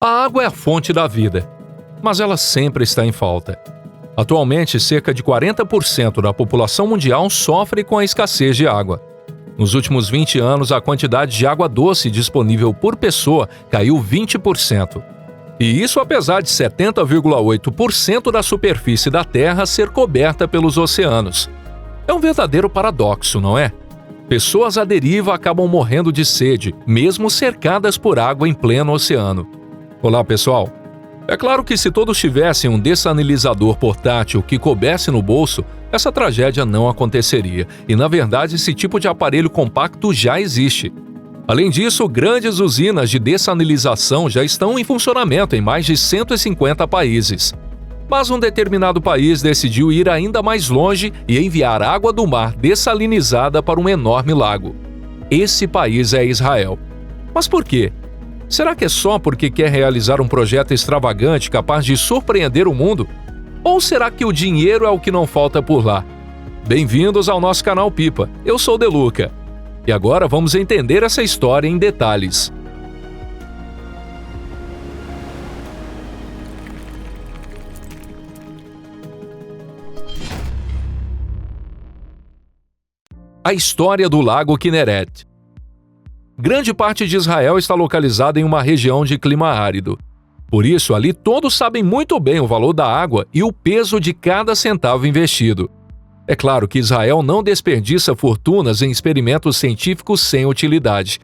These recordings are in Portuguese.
A água é a fonte da vida, mas ela sempre está em falta. Atualmente, cerca de 40% da população mundial sofre com a escassez de água. Nos últimos 20 anos, a quantidade de água doce disponível por pessoa caiu 20%. E isso apesar de 70,8% da superfície da Terra ser coberta pelos oceanos. É um verdadeiro paradoxo, não é? Pessoas à deriva acabam morrendo de sede, mesmo cercadas por água em pleno oceano. Olá, pessoal! É claro que se todos tivessem um dessalinizador portátil que coubesse no bolso, essa tragédia não aconteceria. E, na verdade, esse tipo de aparelho compacto já existe. Além disso, grandes usinas de dessalinização já estão em funcionamento em mais de 150 países. Mas um determinado país decidiu ir ainda mais longe e enviar água do mar dessalinizada para um enorme lago. Esse país é Israel. Mas por quê? Será que é só porque quer realizar um projeto extravagante capaz de surpreender o mundo? Ou será que o dinheiro é o que não falta por lá? Bem-vindos ao nosso canal Pipa. Eu sou o Deluca. E agora vamos entender essa história em detalhes. A história do Lago Kinneret. Grande parte de Israel está localizada em uma região de clima árido. Por isso, ali todos sabem muito bem o valor da água e o peso de cada centavo investido. É claro que Israel não desperdiça fortunas em experimentos científicos sem utilidade.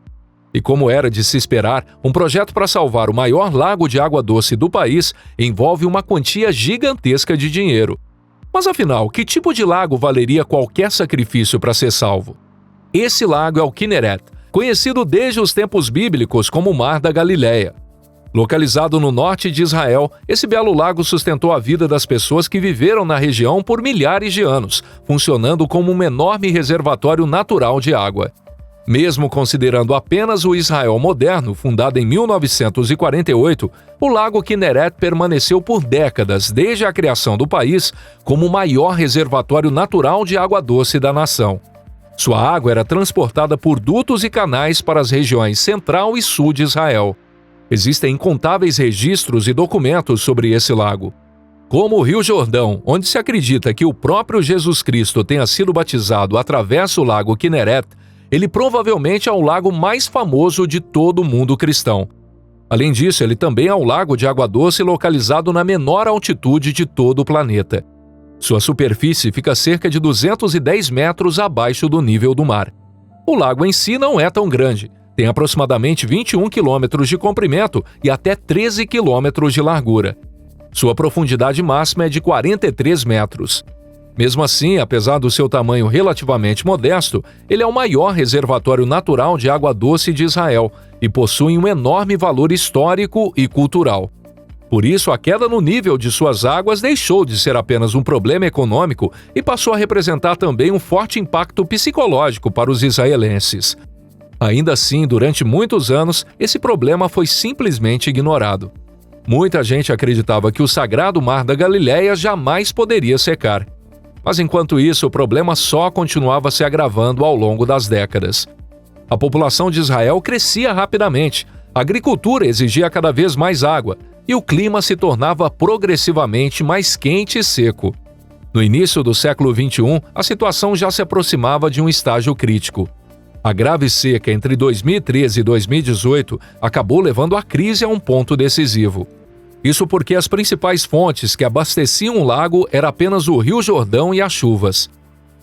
E como era de se esperar, um projeto para salvar o maior lago de água doce do país envolve uma quantia gigantesca de dinheiro. Mas afinal, que tipo de lago valeria qualquer sacrifício para ser salvo? Esse lago é o Kinneret, conhecido desde os tempos bíblicos como o Mar da Galileia. Localizado no norte de Israel, esse belo lago sustentou a vida das pessoas que viveram na região por milhares de anos, funcionando como um enorme reservatório natural de água. Mesmo considerando apenas o Israel moderno, fundado em 1948, o Lago Kinneret permaneceu por décadas, desde a criação do país, como o maior reservatório natural de água doce da nação. Sua água era transportada por dutos e canais para as regiões central e sul de Israel. Existem incontáveis registros e documentos sobre esse lago. Como o Rio Jordão, onde se acredita que o próprio Jesus Cristo tenha sido batizado através do Lago Kinneret, ele provavelmente é o lago mais famoso de todo o mundo cristão. Além disso, ele também é o lago de água doce localizado na menor altitude de todo o planeta. Sua superfície fica cerca de 210 metros abaixo do nível do mar. O lago em si não é tão grande. Tem aproximadamente 21 quilômetros de comprimento e até 13 quilômetros de largura. Sua profundidade máxima é de 43 metros. Mesmo assim, apesar do seu tamanho relativamente modesto, ele é o maior reservatório natural de água doce de Israel e possui um enorme valor histórico e cultural. Por isso, a queda no nível de suas águas deixou de ser apenas um problema econômico e passou a representar também um forte impacto psicológico para os israelenses. Ainda assim, durante muitos anos, esse problema foi simplesmente ignorado. Muita gente acreditava que o sagrado Mar da Galileia jamais poderia secar. Mas enquanto isso, o problema só continuava se agravando ao longo das décadas. A população de Israel crescia rapidamente, a agricultura exigia cada vez mais água, e o clima se tornava progressivamente mais quente e seco. No início do século XXI, a situação já se aproximava de um estágio crítico. A grave seca entre 2013 e 2018 acabou levando a crise a um ponto decisivo. Isso porque as principais fontes que abasteciam o lago eram apenas o Rio Jordão e as chuvas.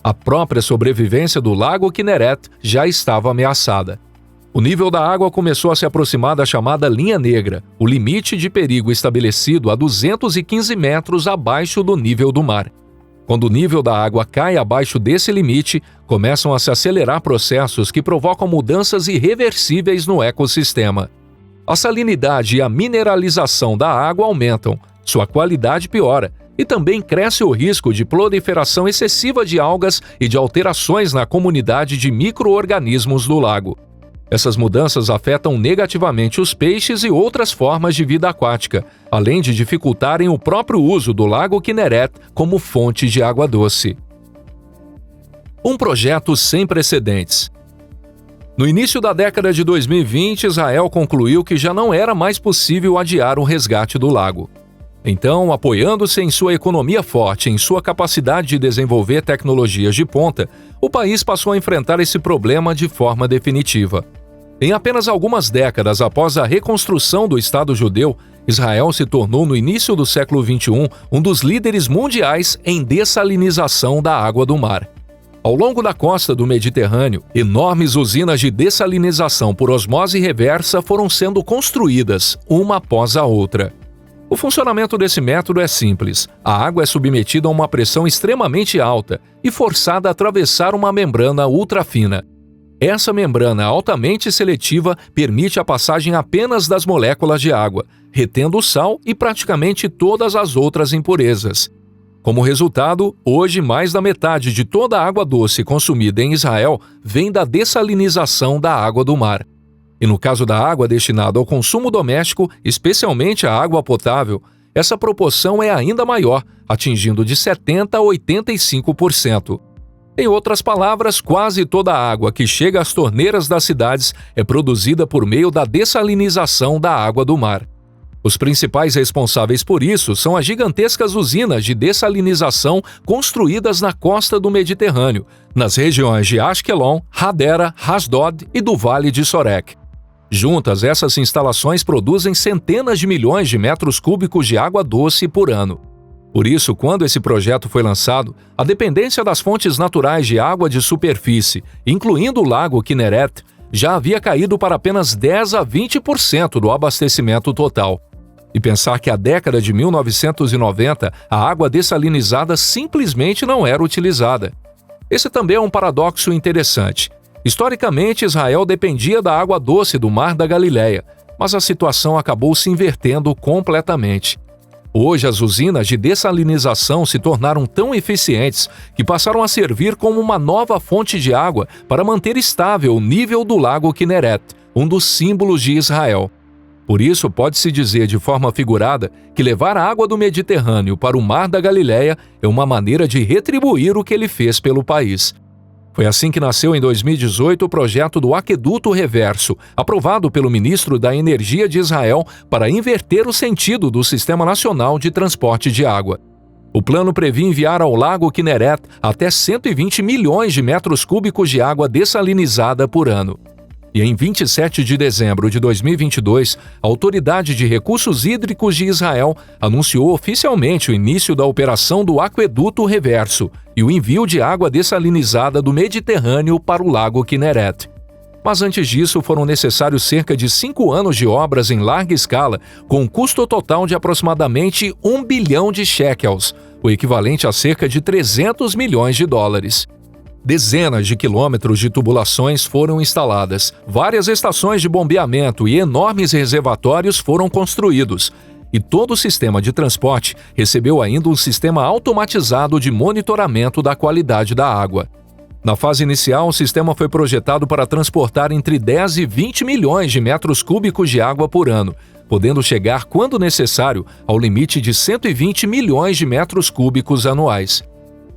A própria sobrevivência do Lago Kinneret já estava ameaçada. O nível da água começou a se aproximar da chamada linha negra, o limite de perigo estabelecido a 215 metros abaixo do nível do mar. Quando o nível da água cai abaixo desse limite, começam a se acelerar processos que provocam mudanças irreversíveis no ecossistema. A salinidade e a mineralização da água aumentam, sua qualidade piora, e também cresce o risco de proliferação excessiva de algas e de alterações na comunidade de micro-organismos do lago. Essas mudanças afetam negativamente os peixes e outras formas de vida aquática, além de dificultarem o próprio uso do Lago Kinneret como fonte de água doce. Um projeto sem precedentes. No início da década de 2020, Israel concluiu que já não era mais possível adiar o resgate do lago. Então, apoiando-se em sua economia forte e em sua capacidade de desenvolver tecnologias de ponta, o país passou a enfrentar esse problema de forma definitiva. Em apenas algumas décadas após a reconstrução do Estado judeu, Israel se tornou, no início do século XXI, um dos líderes mundiais em dessalinização da água do mar. Ao longo da costa do Mediterrâneo, enormes usinas de dessalinização por osmose reversa foram sendo construídas, uma após a outra. O funcionamento desse método é simples. A água é submetida a uma pressão extremamente alta e forçada a atravessar uma membrana ultrafina. Essa membrana altamente seletiva permite a passagem apenas das moléculas de água, retendo o sal e praticamente todas as outras impurezas. Como resultado, hoje mais da metade de toda a água doce consumida em Israel vem da dessalinização da água do mar. E no caso da água destinada ao consumo doméstico, especialmente a água potável, essa proporção é ainda maior, atingindo de 70% a 85%. Em outras palavras, quase toda a água que chega às torneiras das cidades é produzida por meio da dessalinização da água do mar. Os principais responsáveis por isso são as gigantescas usinas de dessalinização construídas na costa do Mediterrâneo, nas regiões de Ashkelon, Hadera, Asdod e do Vale de Sorek. Juntas, essas instalações produzem centenas de milhões de metros cúbicos de água doce por ano. Por isso, quando esse projeto foi lançado, a dependência das fontes naturais de água de superfície, incluindo o lago Kinneret, já havia caído para apenas 10% a 20% do abastecimento total. E pensar que a década de 1990 a água dessalinizada simplesmente não era utilizada. Esse também é um paradoxo interessante. Historicamente, Israel dependia da água doce do Mar da Galileia, mas a situação acabou se invertendo completamente. Hoje, as usinas de dessalinização se tornaram tão eficientes que passaram a servir como uma nova fonte de água para manter estável o nível do lago Kinneret, um dos símbolos de Israel. Por isso, pode-se dizer de forma figurada que levar a água do Mediterrâneo para o Mar da Galileia é uma maneira de retribuir o que ele fez pelo país. Foi assim que nasceu em 2018 o projeto do Aqueduto Reverso, aprovado pelo ministro da Energia de Israel para inverter o sentido do Sistema Nacional de Transporte de Água. O plano previa enviar ao lago Kinneret até 120 milhões de metros cúbicos de água dessalinizada por ano. E em 27 de dezembro de 2022, a Autoridade de Recursos Hídricos de Israel anunciou oficialmente o início da operação do Aqueduto Reverso e o envio de água dessalinizada do Mediterrâneo para o lago Kinneret. Mas antes disso, foram necessários cerca de 5 anos de obras em larga escala, com um custo total de aproximadamente 1 bilhão de shekels, o equivalente a cerca de 300 milhões de dólares. Dezenas de quilômetros de tubulações foram instaladas, várias estações de bombeamento e enormes reservatórios foram construídos, e todo o sistema de transporte recebeu ainda um sistema automatizado de monitoramento da qualidade da água. Na fase inicial, o sistema foi projetado para transportar entre 10 e 20 milhões de metros cúbicos de água por ano, podendo chegar, quando necessário, ao limite de 120 milhões de metros cúbicos anuais.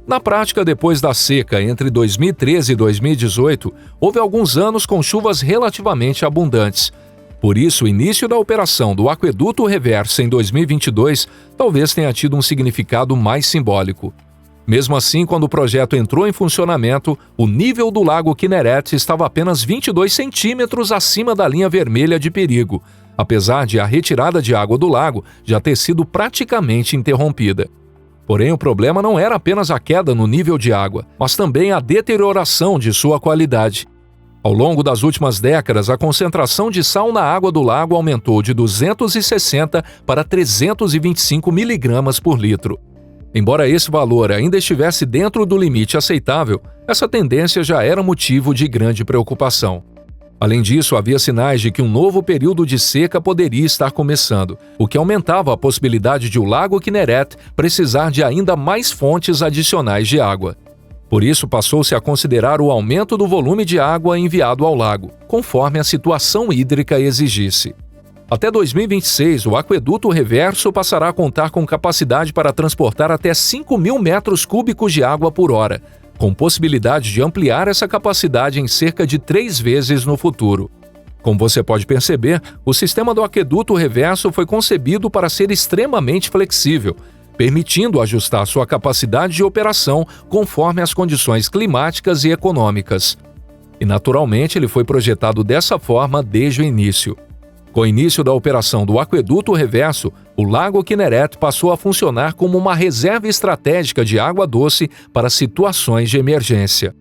Na prática, depois da seca entre 2013 e 2018, houve alguns anos com chuvas relativamente abundantes. Por isso, o início da operação do Aqueduto Reverso em 2022 talvez tenha tido um significado mais simbólico. Mesmo assim, quando o projeto entrou em funcionamento, o nível do lago Kinneret estava apenas 22 centímetros acima da linha vermelha de perigo, apesar de a retirada de água do lago já ter sido praticamente interrompida. Porém, o problema não era apenas a queda no nível de água, mas também a deterioração de sua qualidade. Ao longo das últimas décadas, a concentração de sal na água do lago aumentou de 260 para 325 miligramas por litro. Embora esse valor ainda estivesse dentro do limite aceitável, essa tendência já era motivo de grande preocupação. Além disso, havia sinais de que um novo período de seca poderia estar começando, o que aumentava a possibilidade de o lago Kinneret precisar de ainda mais fontes adicionais de água. Por isso, passou-se a considerar o aumento do volume de água enviado ao lago, conforme a situação hídrica exigisse. Até 2026, o Aqueduto Reverso passará a contar com capacidade para transportar até 5.000 metros cúbicos de água por hora, com possibilidade de ampliar essa capacidade em cerca de 3 vezes no futuro. Como você pode perceber, o sistema do aqueduto reverso foi concebido para ser extremamente flexível, permitindo ajustar sua capacidade de operação conforme as condições climáticas e econômicas. E, naturalmente, ele foi projetado dessa forma desde o início. Com o início da operação do aqueduto reverso, o Lago Kinneret passou a funcionar como uma reserva estratégica de água doce para situações de emergência.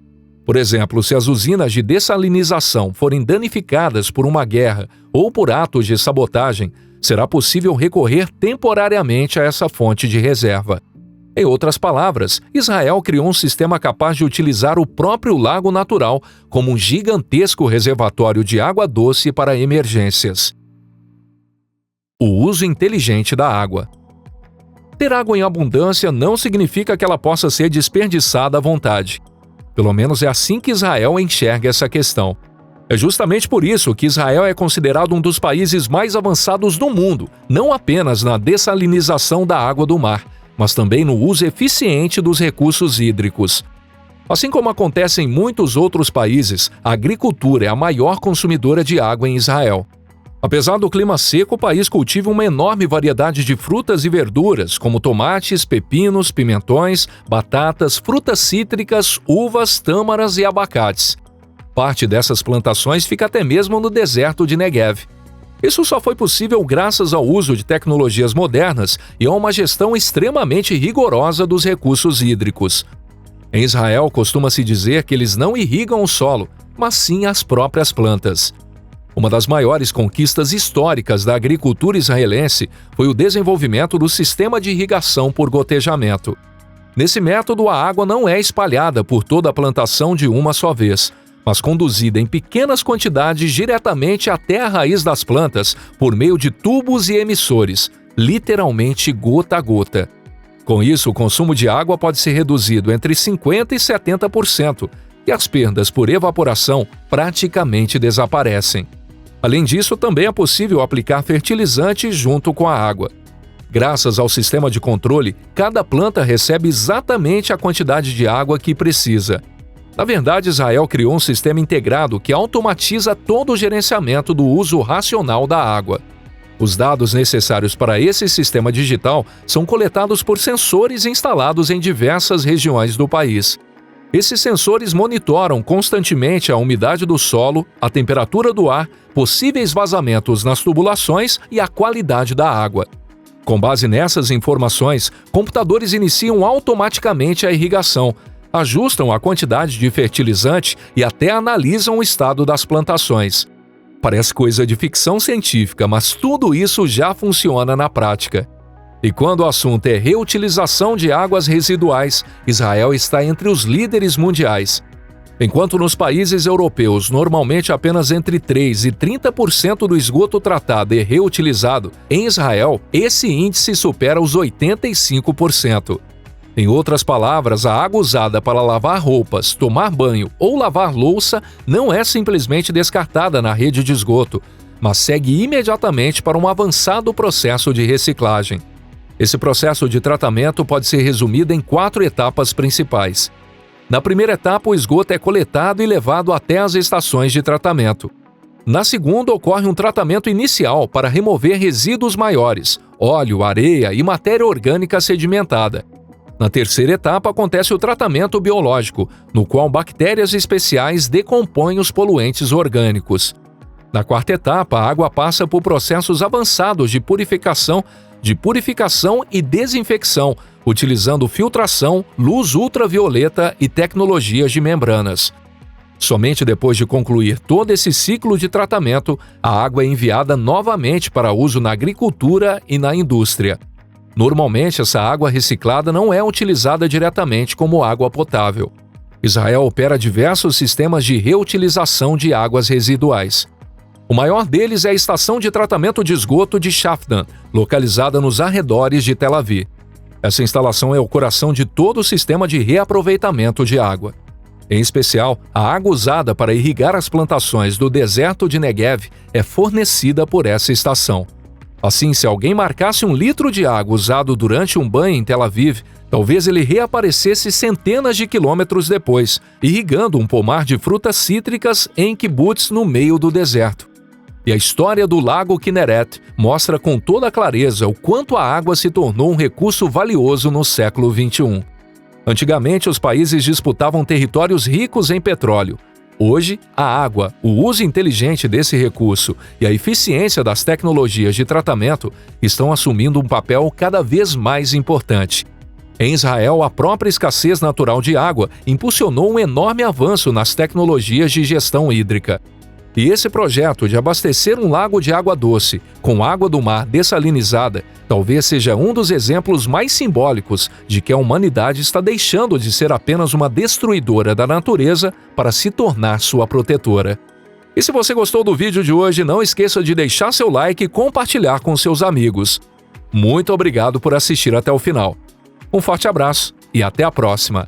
Por exemplo, se as usinas de dessalinização forem danificadas por uma guerra ou por atos de sabotagem, será possível recorrer temporariamente a essa fonte de reserva. Em outras palavras, Israel criou um sistema capaz de utilizar o próprio lago natural como um gigantesco reservatório de água doce para emergências. O uso inteligente da água. Ter água em abundância não significa que ela possa ser desperdiçada à vontade. Pelo menos é assim que Israel enxerga essa questão. É justamente por isso que Israel é considerado um dos países mais avançados do mundo, não apenas na dessalinização da água do mar, mas também no uso eficiente dos recursos hídricos. Assim como acontece em muitos outros países, a agricultura é a maior consumidora de água em Israel. Apesar do clima seco, o país cultiva uma enorme variedade de frutas e verduras, como tomates, pepinos, pimentões, batatas, frutas cítricas, uvas, tâmaras e abacates. Parte dessas plantações fica até mesmo no deserto de Negev. Isso só foi possível graças ao uso de tecnologias modernas e a uma gestão extremamente rigorosa dos recursos hídricos. Em Israel, costuma-se dizer que eles não irrigam o solo, mas sim as próprias plantas. Uma das maiores conquistas históricas da agricultura israelense foi o desenvolvimento do sistema de irrigação por gotejamento. Nesse método, a água não é espalhada por toda a plantação de uma só vez, mas conduzida em pequenas quantidades diretamente até a raiz das plantas por meio de tubos e emissores, literalmente gota a gota. Com isso, o consumo de água pode ser reduzido entre 50% e 70%, e as perdas por evaporação praticamente desaparecem. Além disso, também é possível aplicar fertilizante junto com a água. Graças ao sistema de controle, cada planta recebe exatamente a quantidade de água que precisa. Na verdade, Israel criou um sistema integrado que automatiza todo o gerenciamento do uso racional da água. Os dados necessários para esse sistema digital são coletados por sensores instalados em diversas regiões do país. Esses sensores monitoram constantemente a umidade do solo, a temperatura do ar, possíveis vazamentos nas tubulações e a qualidade da água. Com base nessas informações, computadores iniciam automaticamente a irrigação, ajustam a quantidade de fertilizante e até analisam o estado das plantações. Parece coisa de ficção científica, mas tudo isso já funciona na prática. E quando o assunto é reutilização de águas residuais, Israel está entre os líderes mundiais. Enquanto nos países europeus normalmente apenas entre 3% e 30% do esgoto tratado é reutilizado, em Israel esse índice supera os 85%. Em outras palavras, a água usada para lavar roupas, tomar banho ou lavar louça não é simplesmente descartada na rede de esgoto, mas segue imediatamente para um avançado processo de reciclagem. Esse processo de tratamento pode ser resumido em 4 etapas principais. Na primeira etapa, o esgoto é coletado e levado até as estações de tratamento. Na segunda, ocorre um tratamento inicial para remover resíduos maiores, óleo, areia e matéria orgânica sedimentada. Na terceira etapa, acontece o tratamento biológico, no qual bactérias especiais decompõem os poluentes orgânicos. Na quarta etapa, a água passa por processos avançados de purificação e desinfecção, utilizando filtração, luz ultravioleta e tecnologias de membranas. Somente depois de concluir todo esse ciclo de tratamento, a água é enviada novamente para uso na agricultura e na indústria. Normalmente, essa água reciclada não é utilizada diretamente como água potável. Israel opera diversos sistemas de reutilização de águas residuais. O maior deles é a estação de tratamento de esgoto de Shafdan, localizada nos arredores de Tel Aviv. Essa instalação é o coração de todo o sistema de reaproveitamento de água. Em especial, a água usada para irrigar as plantações do deserto de Negev é fornecida por essa estação. Assim, se alguém marcasse 1 litro de água usado durante um banho em Tel Aviv, talvez ele reaparecesse centenas de quilômetros depois, irrigando um pomar de frutas cítricas em kibbutz no meio do deserto. E a história do Lago Kinneret mostra com toda clareza o quanto a água se tornou um recurso valioso no século XXI. Antigamente, os países disputavam territórios ricos em petróleo. Hoje, a água, o uso inteligente desse recurso e a eficiência das tecnologias de tratamento estão assumindo um papel cada vez mais importante. Em Israel, a própria escassez natural de água impulsionou um enorme avanço nas tecnologias de gestão hídrica. E esse projeto de abastecer um lago de água doce com água do mar dessalinizada talvez seja um dos exemplos mais simbólicos de que a humanidade está deixando de ser apenas uma destruidora da natureza para se tornar sua protetora. E se você gostou do vídeo de hoje, não esqueça de deixar seu like e compartilhar com seus amigos. Muito obrigado por assistir até o final. Um forte abraço e até a próxima!